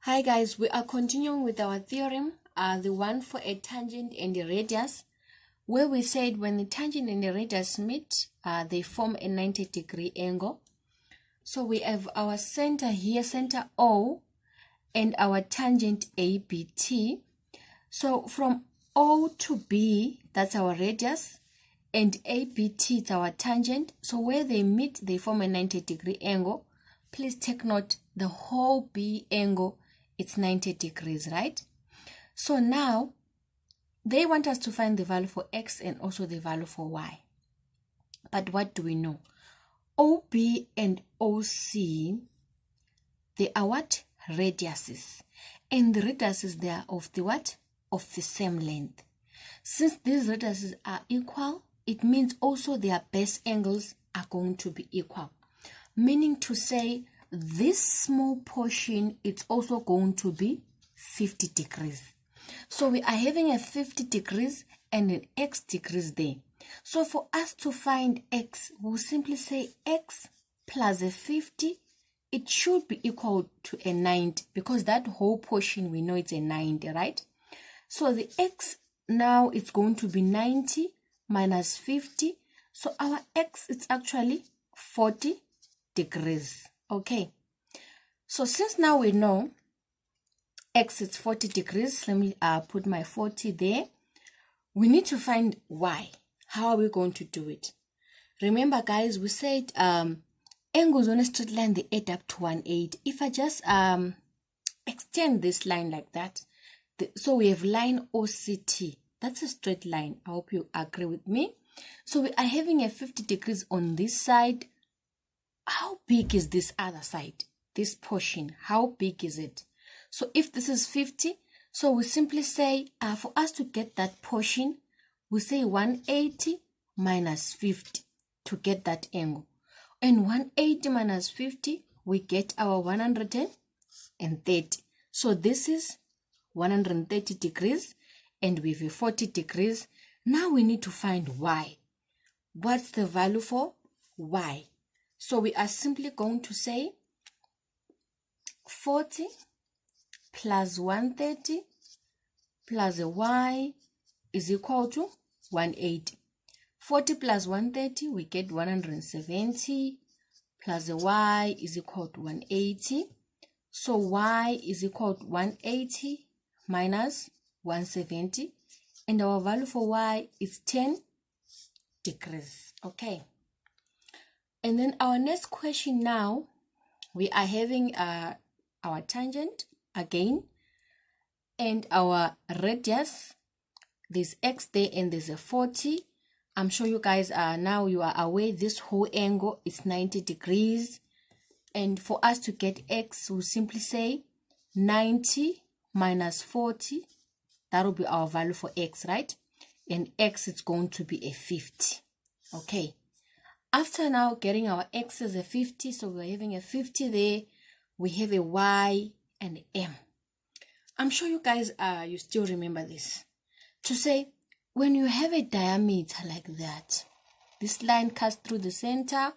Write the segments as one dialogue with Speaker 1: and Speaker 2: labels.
Speaker 1: Hi guys, we are continuing with our theorem, the one for a tangent and a radius, where we said when the tangent and the radius meet, they form a 90-degree angle. So we have our center here, center O, and our tangent ABT. So from O to B, that's our radius, and ABT is our tangent. So where they meet, they form a 90-degree angle. Please take note, the whole B angle, it's 90 degrees, right? So now they want us to find the value for x and also the value for y. But what do we know? OB and OC, they are what? Radiuses. And the radiuses, they are of the what? Of the same length. Since these radiuses are equal, it means also their base angles are going to be equal. Meaning to say, this small portion, it's also going to be 50 degrees. So we are having a 50 degrees and an x degrees there. So for us to find x, we'll simply say x plus a 50, it should be equal to a 90 because that whole portion, we know it's a 90, right? So the x now it's going to be 90 minus 50. So our x is actually 40 degrees. Okay, so since now we know x is 40 degrees, let me put my 40 there. We need to find y. How are we going to do it? Remember guys, we said angles on a straight line, they add up to 180. If I just extend this line like that, so we have line OCT. That's a straight line. I hope you agree with me. So we are having a 50 degrees on this side. How big is this other side? This portion, how big is it? So if this is 50, so we simply say, for us to get that portion, we say 180 minus 50 to get that angle. And 180 minus 50, we get our 130. So this is 130 degrees, and we have 40 degrees. Now we need to find y. What's the value for y? So we are simply going to say 40 plus 130 plus a y is equal to 180. 40 plus 130, we get 170 plus a y is equal to 180. So y is equal to 180 minus 170. And our value for y is 10 degrees. Okay. And then our next question now, we are having our tangent again and our radius. There's x there and there's a 40. I'm sure you guys are now you are aware this whole angle is 90 degrees. And for us to get x, we'll simply say 90 minus 40. That will be our value for x, right? And x is going to be a 50. Okay. After now getting our x as a 50, so we're having a 50 there, we have a y and m. I'm sure you guys you still remember this. To say, when you have a diameter like that, this line cuts through the center,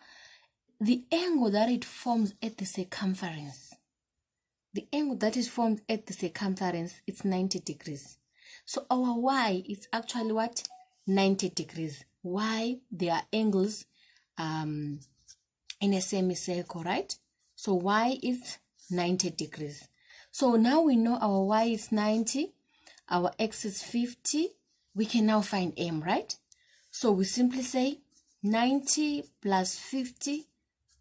Speaker 1: the angle that it forms at the circumference, the angle that is formed at the circumference, it's 90 degrees. So our y is actually what? 90 degrees. Why? There are angles in a semicircle, right? So y is 90 degrees. So now we know our y is 90, our x is 50. We can now find m, right? So we simply say 90 plus 50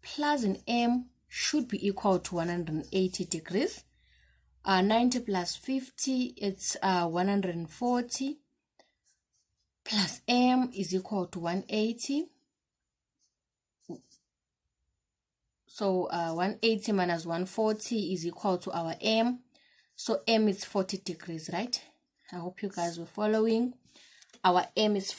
Speaker 1: plus an m should be equal to 180 degrees. 90 plus 50, it's 140 plus m is equal to 180. So 180 minus 140 is equal to our m. So m is 40 degrees, right? I hope you guys were following. Our m is 40